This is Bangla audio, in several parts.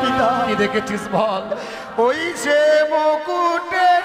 পিতা কি দেখেছিস বল? ওই সে মুকুটের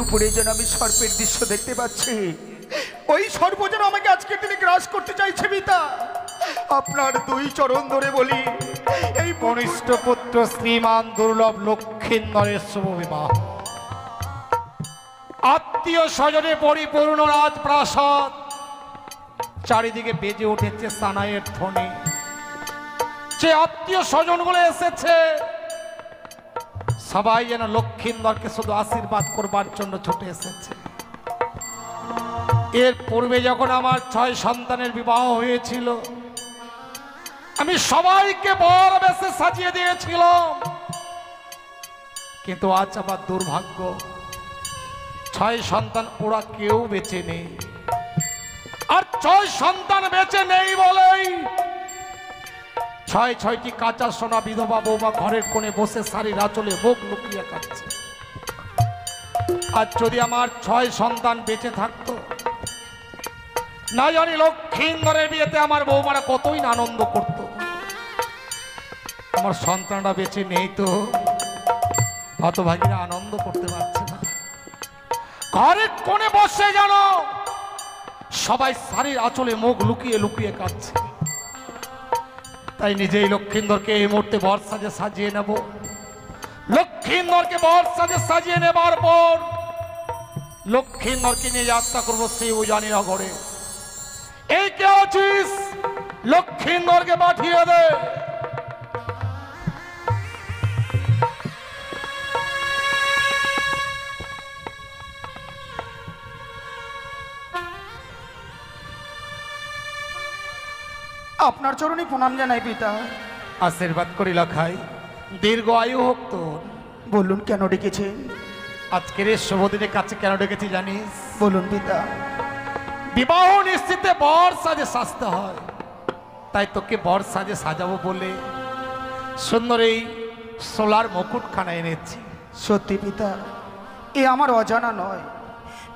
উপরে যেন আমি সর্পের দৃশ্য দেখতে পাচ্ছি। ওই সর্প যেন আমাকে আজকে তিনি গ্রাস করতে চাইছে। পিতা আপনার দুই চরণ ধরে বলি, এই কনিষ্ঠ পুত্র শ্রীমান দুর্লভ লক্ষ্মীন্দরের শুভ বিবাহ, আত্মীয় স্বজনে পরিপূর্ণ রাজপ্রাসাদ, চারিদিকে বেজে উঠেছে সানাইয়ের ধ্বনি। যে আত্মীয় স্বজনগুলো এসেছে সবাই যেন লক্ষ্মীন্দরকে শুধু আশীর্বাদ করবার জন্য ছুটে এসেছে। এর পূর্বে যখন আমার 6 সন্তানের বিবাহ হয়েছিল, আমি সবাইকে বর বেশে সাজিয়ে দিয়েছিলাম, কিন্তু আজ আমার দুর্ভাগ্য, 6 সন্তান ওরা কেউ বেঁচে নেই। আর 6 সন্তান বেঁচে নেই বলেই 6টি কাঁচা সোনা বিধবা বৌমা ঘরের কোণে বসে শাড়ির আঁচলে মুখ লুকিয়ে কাটছে। আর যদি আমার 6 সন্তান বেঁচে থাকতো, না জানি লক্ষ্মীন্দরের বিয়েতে আমার বৌমারা কতই না আনন্দ করত। আমার সন্তানরা বেঁচে নেই তো হতভাগীরা আনন্দ করতে পারছে না। ঘরের কোণে বসে যেন সবাই শাড়ির আঁচলে মুখ লুকিয়ে লুকিয়ে কাটছে। তাই নিজেই লক্ষ্মীন্দরকে এই মুহূর্তে বর সাজে সাজিয়ে নেব। লক্ষ্মীন্দরকে বর সাজে সাজিয়ে নেবার পর লক্ষ্মীন্দরকে নিয়ে যাত্রা করবো সেই উজানিরা ঘরে। এই কে আছিস? লক্ষ্মীন্দরকে পাঠিয়ে দে। আপনার চরণে প্রণাম জানাই পিতা। আশীর্বাদ করি লখাই, দীর্ঘ আয়ু হোক তোর। বলুন কেন ডেকেছেন? আজকের এই শুভদিনের কাছে কেন ডেকেছি জানিস? বলুন পিতা। বিবাহ নিশ্চিতে বর সাজে সাজতে হয়, তাই তোকে বর সাজে সাজাবো বলে সুন্দর এই সোলার মুকুটখানা এনেছি। সত্যি পিতা, এ আমার অজানা নয়।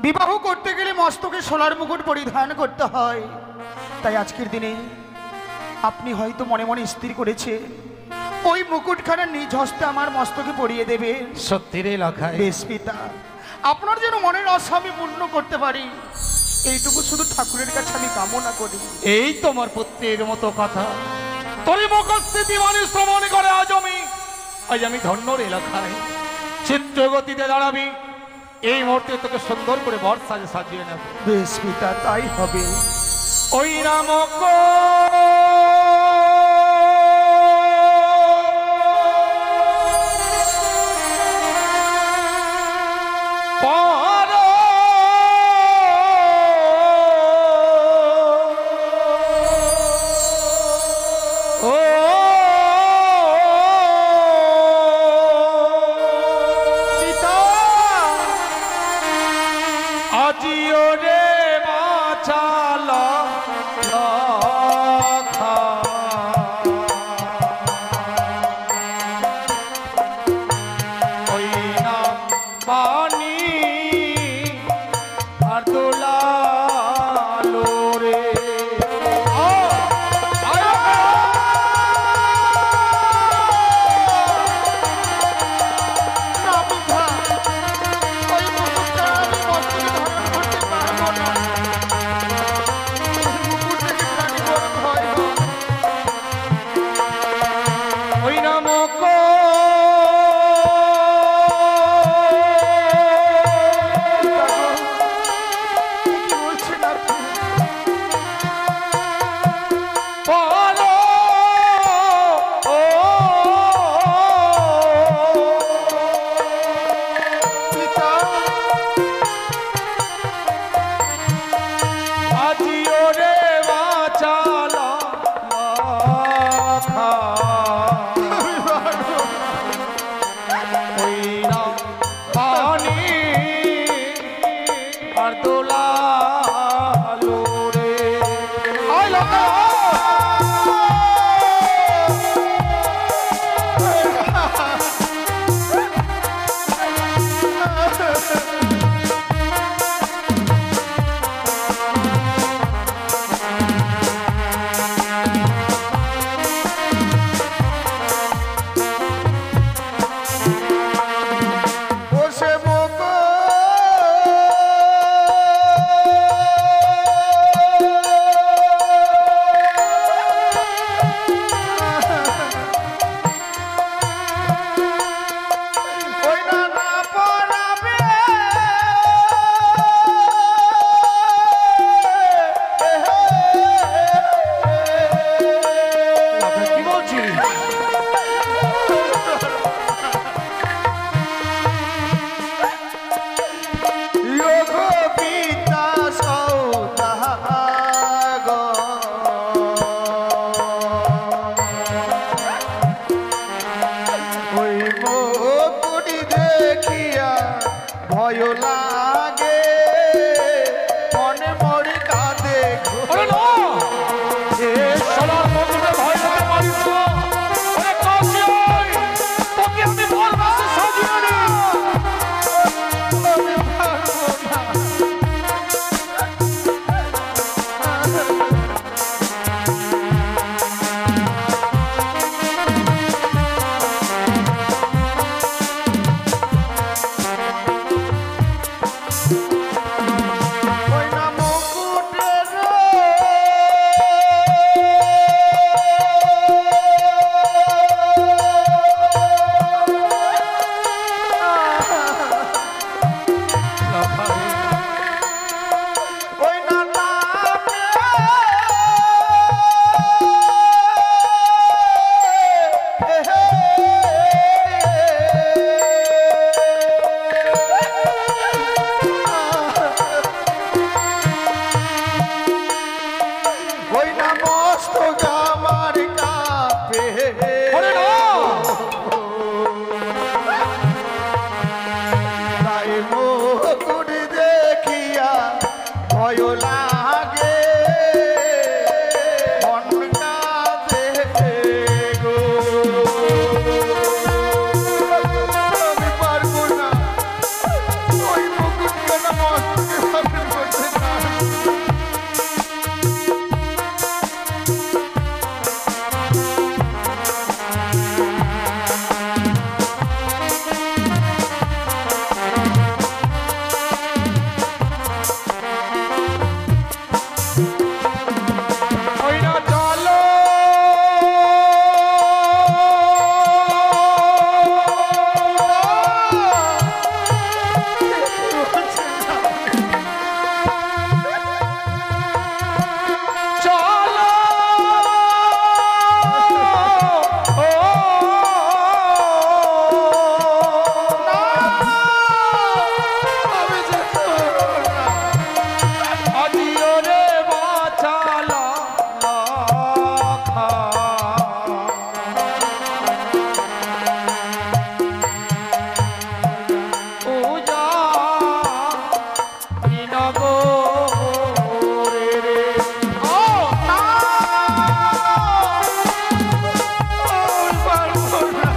বিবাহ করতে গেলে মস্তকে সোলার মুকুট পরিধান করতে হয়। তাই আজকের দিনে আপনি হয়তো মনে মনে স্থির করেছে ওই মুকুটখানা নিজ হস্তে আমার মস্তকে পরিয়ে দেবে। সত্যি রে লখাই। বেশ পিতা, আপনার যেন মনের আশা আমি পূর্ণ করতে পারি, এইটুকু শুধু ঠাকুরের কাছে আমি কামনা করি। এই তোমার পুত্রের মতো কথা তোরই মুখস্থিতি মানুষ শ্রবণ করে আজ আমি ধন্য রে লখাই। চিত্রগতিতে দাঁড়াবি, এই মুহূর্তে তোকে সুন্দর করে বর সাজে সাজিয়ে নেব। বেশ পিতা, তাই হবে। ওই রামক আজিও রে বাঁচালা লাগে মনে মরে কাঁদে গো। ওরে না এ সোনার মুকুটে ভয় পেতে পারিস না। ওরে কাশি তোকে আমি বলবাসে সাজিয়ে নি। আমি পারবো না। ওই না মুকুটের ওই না নামে ওই না মস্তক আমার কাঁপে। ওরে না তাই মুকুট দেখিয়া ভয় লাগে মন কাঁদে গো। আমি পারবো না ওই মুকুট কেন মস্তকে ধারণ করতে না। ওই না চলো চলো ও আমি যেতে পারবো না। আজিও রে বাঁচালা লাখা। পূজা নগরে রে ও না আমি পারবো না।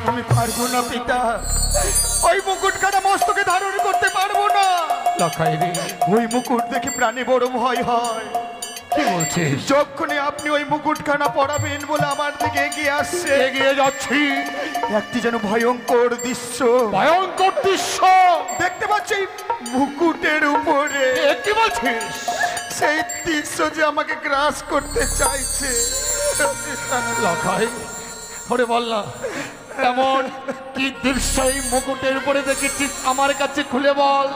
আমি পারবো না পিতা, ওই মুকুট কাটা মস্তকে ধারণ করতে পারবো না। লাখাই রে ওই মুকুট দেখে প্রাণে বড় ভয় হয়। কি বলছিস? যখনই আপনি ওই মুকুটখানা পরাবেন বলে আমার দিকে এগিয়ে আসছে, এগিয়ে যাচ্ছি একটি যেন ভয়ঙ্কর দৃশ্য ভয়ঙ্কর দৃশ্য দেখতে পাচ্ছি এই মুকুটের উপরে। এ কি বলছিস? সেই দৃশ্য যে আমাকে গ্রাস করতে চাইছে। লাখাই ওরে বল না এমন কি দৃশ্য এই মুকুটের উপরে দেখেছিস আমার কাছে খুলে বল।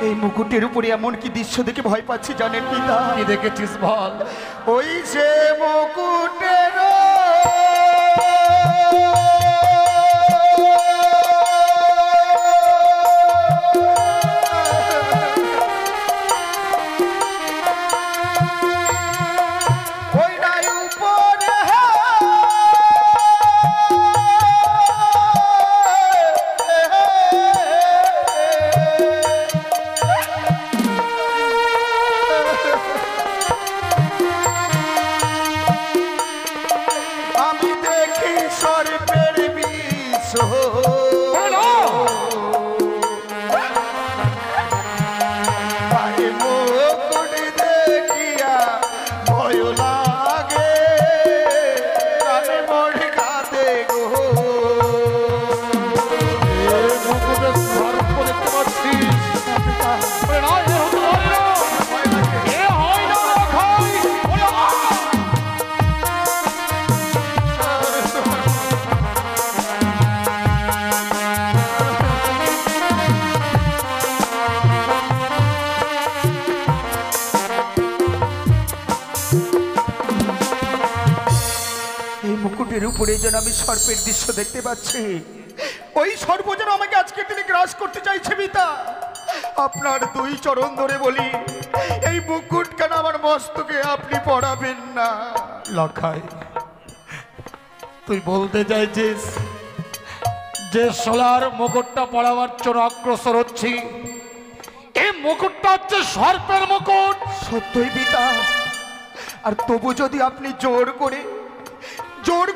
এই মুকুটের উপরে এমন কি দৃশ্য দেখে ভয় পাচ্ছি জানেন পিতা? কি দেখেছিস বল। ওই যে মুকুটের ওই নাই উপরে আমি দেখি সর্পের বিষ মুকুট দেখিয়া ভয় লাগে প্রাণে মরে কাঁদে গো। মুকুটের সর্প দেখতে পাচ্ছিস? ওরে না, এ হতে পারে না। এ হয় না লাখাই। ওরে না। এই মুকুটের উপরে যেন আমি সর্পের দৃশ্য দেখতে পাচ্ছি। ওই সর্প যেন আমাকে আজকের দিনে গ্রাস করতে চাইছে পিতা। আপনার দুই চরণ ধরে বলি, এই মুকুট কেন আমার মস্তকে আপনি পড়াবেন না? লখাই, তুই বলতে চাইছিস যে সোলার মুকুটটা পড়াবার জন্য অগ্রসর হচ্ছি, এই মুকুটটা হচ্ছে সর্পের মুকুট? সত্যই পিতা। আর তবু যদি আপনি জোর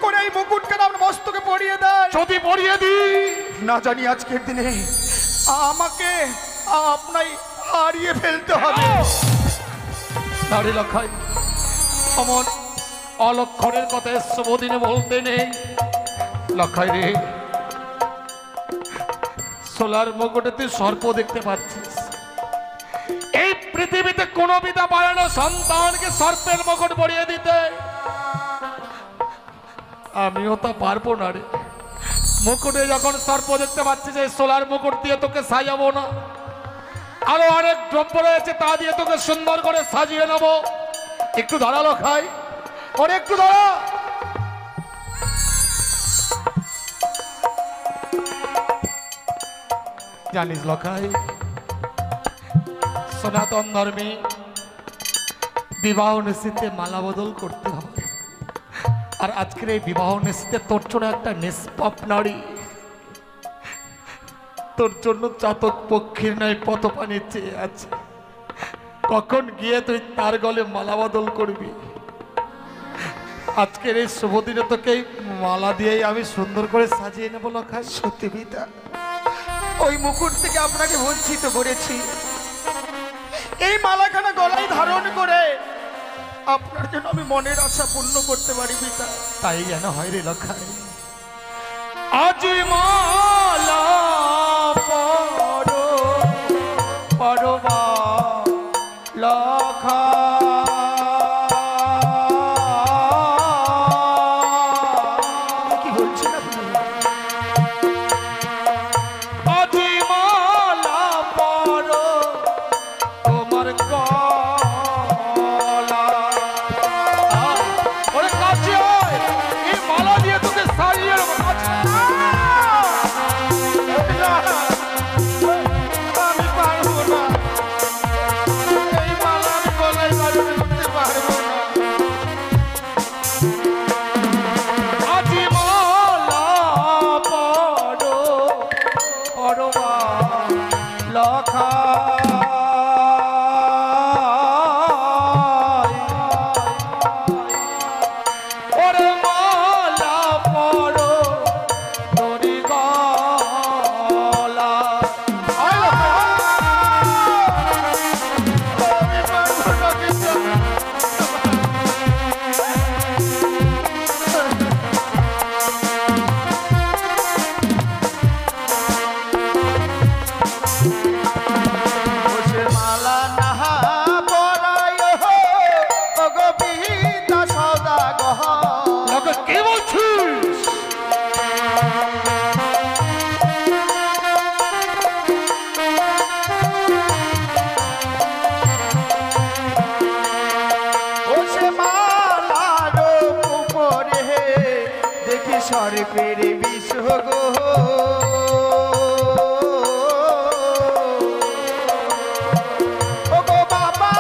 করে এই মুকুট কেন আমার মস্তকে পরিয়ে দেন? যদি পড়িয়ে দিই, না জানি আজকের দিনে আমাকে আপনাই হারিয়ে ফেলতে হবে। দাঁড়ি লখাই, অমন অলক্ষণের কথা শুভদিনে বলতে নেই। লখাই রে, সোলার মুকুটে তুই সর্প দেখতে পাচ্ছিস। এই পৃথিবীতে কোন পিতা পারে না সন্তানকে সর্পের মুকুট পরিয়ে দিতে। আমিও তা পারবো না রে। মুকুটে যখন সর্প দেখতে পাচ্ছিস, এই সোলার মুকুট দিয়ে তোকে সাজাবো না, আরো অনেক দ্রব্য রয়েছে, তা দিয়ে তোকে সুন্দর করে সাজিয়ে নেবো। একটু দাঁড়ালো খাই, ওর একটু দাঁড়া। জানিস লখাই, সনাতন ধর্মে বিবাহ নিশ্চিতে মালা বদল করতে হবে। আর আজকের এই বিবাহ নিশ্চিতে তোর জন্য একটা নিষ্পাপ নারী, তোর জন্য চাতক পক্ষীর নয় পথ পানি চেয়ে আছে। কখন গিয়ে তুই তার গলে মালা বদল করবি? আজকের এই শুভ দিনে তোকে মালা দিয়েই আমি সুন্দর করে সাজিয়ে নেবো লখাই। সত্যি পিতা, ওই মুকুট থেকে আপনাকে বঞ্চিত করেছি। এই মালাখানা গলায় ধারণ করে আপনার জন্য আমি মনের আশা পূর্ণ করতে পারি পিতা। তাই যেন হয় রে লখাই। আজ মালা পরো পরবা লখা, কি বলছেন আপনি? আজ মালা পরো তোমার গলা। ওরে কাছে আয়, এই মালা দিয়ে তোকে সারিয়ে নেবো। কাছে আয়। আমি পারবো না, এই মালা আমি গলায় ধারণ করতে পারবো না। আজ মালা পরো পরবা লখা, ওরে মালা পরো তোরি গলা। আমি পারবো না পিতা। বসে মালা নাহা পরায় হো, ওগো পিতা সওদাগর। তোকে কে বলছিস? বসে মালার উপরে দেখি সর্পের বিষ গো। ওগো বাবা,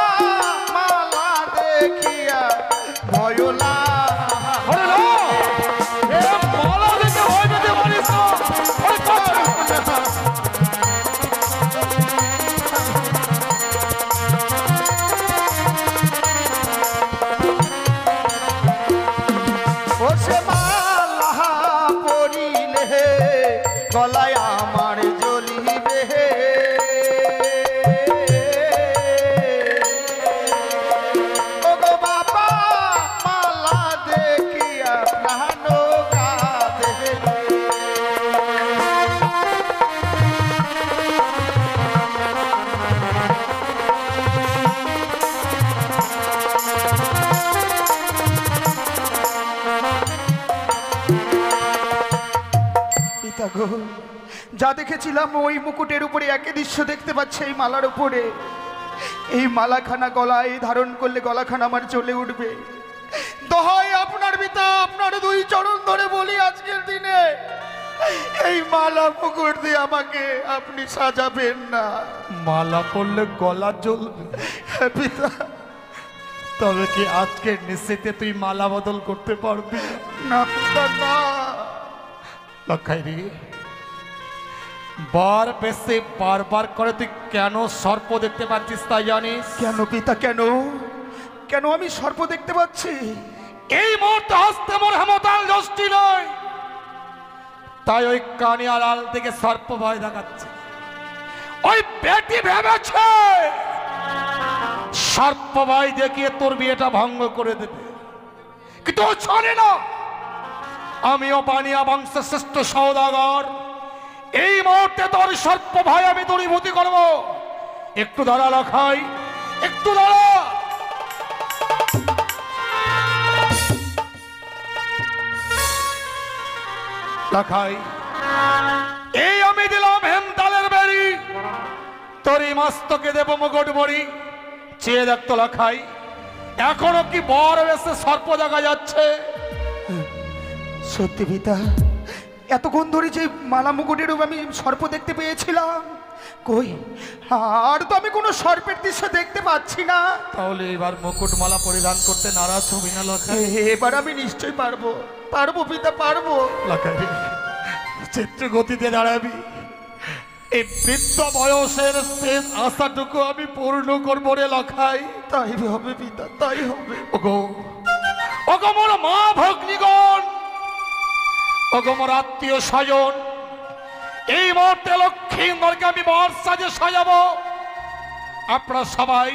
মালা দেখিয়া ভয় লাগে। ওরে না, এ মালা দেখে ভয় পেতে পারিস না। ওরে কাছে আয়। বসে মালা পরিলে গলায় আমার জ্বলিবে। ওগো বাবা, মালা দেখিয়া প্রাণ কাঁদে। পিতা গো, যা দেখেছিলাম ওই মুকুটের উপরে একই দৃশ্য দেখতে পাচ্ছি এই মালার উপরে। এই মালাখানা গলায় ধারণ করলে গলাখানা আমার চলে উঠবে। দোহাই আপনার পিতা, আপনার দুই চরণ ধরে বলি আজকের দিনে এই মালা মুকুট দিয়ে আমাকে আপনি সাজাবেন না। মালা পরলে গলা জ্বলবে। হ্যাঁ পিতা। তবে কি আজকের নিশ্চিতে তুই মালা বদল করতে পারবি? না পিতা না। লক্ষাই রে, বার বেশি বারবার করে তুই কেন সর্প দেখতে পাচ্ছিস তাই জানিস? কেন পিতা কেন? কেন আমি সর্প দেখতে পাচ্ছি? এই মুহূর্তে হস্তে মোর হেমতাল যষ্টি নয়, তাই ওই কানে আড়াল থেকে সর্প ভয় দেখাচ্ছে। ওই বেটি ভেবেছে সর্প ভয় দেখিয়ে তোর বিয়েটা ভঙ্গ করে দেবে, কিন্তু ও জানে না আমিও বানিয়া বংশের শ্রেষ্ঠ সওদাগর। এই মুহূর্তে তোর সর্প ভয় আমি দূরীভূতি করবো। একটু দাঁড়া লখাই, একটু দাঁড়া। লখাই, এই আমি দিলাম হেমতালের বেরি, তোরই মস্তকে দেব মুকুট বড়ি। চেয়ে দেখতো লখাই, এখনো কি বর বেশে সর্প দেখা যাচ্ছে? সত্যি পিতা, এতক্ষণ ধরে যে মালা মুকুটের রূপ আমি সর্প দেখতে পেয়েছিলাম, কই আর তো আমি কোনো সর্পের দৃশ্য দেখতে পাচ্ছি না। তাহলে এবার মুকুট মালা পরিধান করতে নারাজ হবি না লখাই? এবার আমি নিশ্চয়ই পারবো, পারবো পিতা পারবো। লখাই, চিত্র গতিতে দাঁড়াবি। এই বৃদ্ধ বয়সের শেষ আশাটুকু আমি পূর্ণ করবো রে লখাই। তাই হবে পিতা, তাই হবে। ওগো, ওগো মোর মা ভগ্নীগণ, ওগো মোর আত্মীয় স্বজন, এই মুহূর্তে লক্ষ্মীন্দরকে আমি বর সাজে সাজাবো। আপনারা সবাই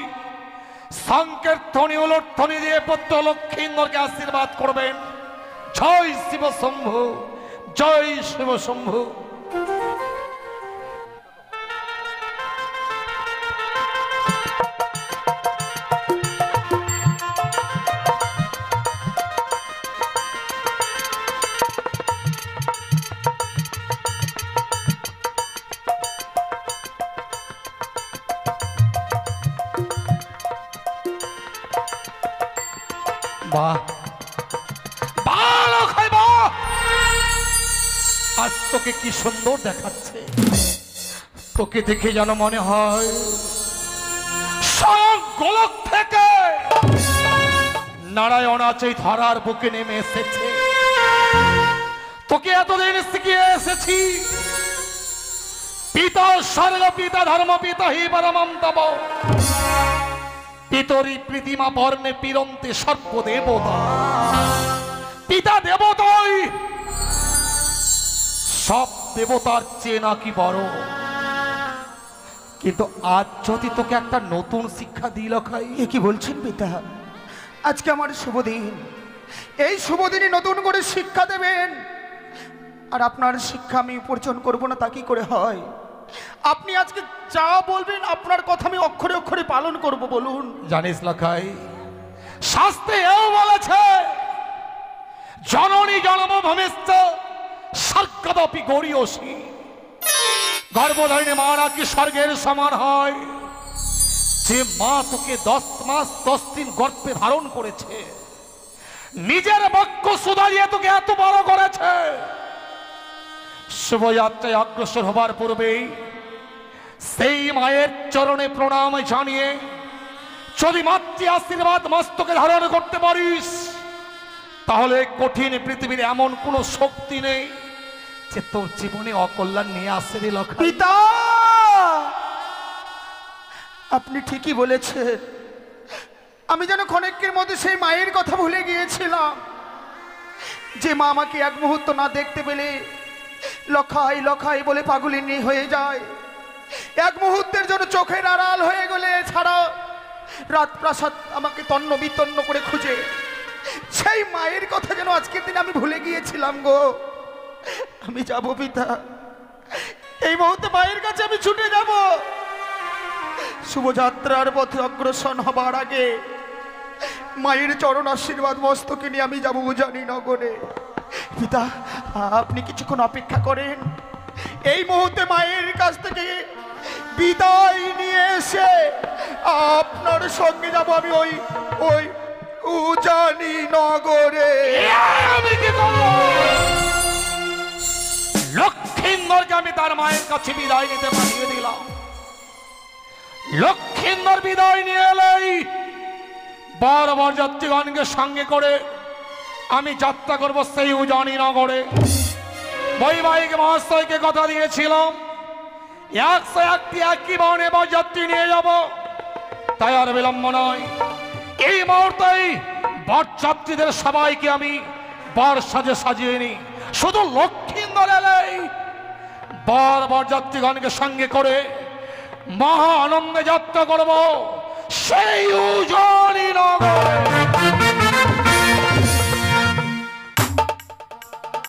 সংকীর্তনী উলধ্বনি দিয়ে পুত্র লক্ষ্মীন্দরকে আশীর্বাদ করবেন। জয় শিব শম্ভু, জয় শিব শম্ভু। বাহ বাহ লখাই বাহ, আজ তোকে কি সুন্দর দেখাচ্ছে। তোকে দেখে যেন মনে হয় স্বয়ং গোলক থেকে নারায়ণ আজ এই ধরার বুকে নেমে এসেছে। তোকে এতদিন শিখিয়ে এসেছি, পিতা স্বর্গ পিতা ধর্ম পিতা হি পরমম তব, পিতরি প্রীতিমা বর্ণে পিরন্তে সর্ব দেবতা। পিতা দেবতাই সব দেবতার চেয়ে নাকি বড়। কিন্তু আজ যদি তোকে একটা নতুন শিক্ষা দিল খাই। এ কি বলছেন পিতা? আজকে আমার শুভ দিন, এই শুভ দিনে নতুন করে শিক্ষা দেবেন, আর আপনার শিক্ষা আমি উপার্জন করবো না তা কি করে হয়? আপনি আজকে যা বলবেন আপনার কথা আমি অক্ষরে অক্ষরে পালন করব। বলুন। জানিস লখাই, শাস্ত্রে এও বলেছে জননী জন্মভূমিশ্চ স্বর্গদপি গরীয়সী। গর্ভধারিণী মা নাকি স্বর্গের সমান হয়। যে মা তোকে 10 মাস 10 দিন গর্ভে ধারণ করেছে, নিজের বক্ষ সুধা দিয়ে তোকে এত বড় করেছে, শুভযাত্রায় অগ্রসর হবার পূর্বেই সেই মায়ের চরণে প্রণাম জানিয়ে যদি মাতৃ আশীর্বাদ মস্তকে ধারণ করতে পারিস, তাহলে কঠিন পৃথিবীর এমন কোন শক্তি নেই যে তোর জীবনে অকল্যাণ নিয়ে আসে রে লখাই। পিতা, আপনি ঠিকই বলেছেন। আমি যেন ক্ষণিকের মধ্যে সেই মায়ের কথা ভুলে গিয়েছিলাম, যে মা আমাকে এক মুহূর্ত না দেখতে পেলে লখাই লখাই বলে পাগলিনী হয়ে যায়। এক মুহূর্তের জন্য চোখের আড়াল হয়ে গেলে ছাড়া রাত প্রাসাদ আমাকে তন্ন বিতন্ন করে খুঁজে, সেই মায়ের কথা যেন আজকের দিনে আমি ভুলে গিয়েছিলাম গো। আমি যাব পিতা, এই মুহূর্তে মায়ের কাছে আমি ছুটে যাব। শুভযাত্রার পথে অগ্রসর হবার আগে মায়ের চরণ আশীর্বাদ মস্তকে নিয়ে আমি যাব উজানি নগরে। পিতা, আপনি কিছুক্ষণ অপেক্ষা করেন, এই মুহূর্তে মায়ের কাছ থেকে বিদায় নিয়ে এসে আপনার সঙ্গে যাব আমি ওই ওই উজানি নগরে। আমি কি করব? লক্ষ্মী তার মায়ের কাছে বিদায় নিতে পাঠিয়ে দিলাম। লক্ষিন্দর বিদায় নিয়ে এলেই বর যাত্রীগণকে সঙ্গে করে আমি যাত্রা করব সেই উজানি নগরে। বৈবাহিক মহাশয়কে কথা দিয়েছিলাম 101টি একই বর্ণে বরযাত্রী নিয়ে যাব, তাই আর বিলম্ব নয়। এই মুহূর্তেই বরযাত্রীদের সবাইকে আমি বর সাজে সাজিয়ে নি। শুধু লক্ষিন্দর এলেই বরযাত্রীগণকে সঙ্গে করে মহা আনন্দে যাত্রা করব সেই উজানি নগরে।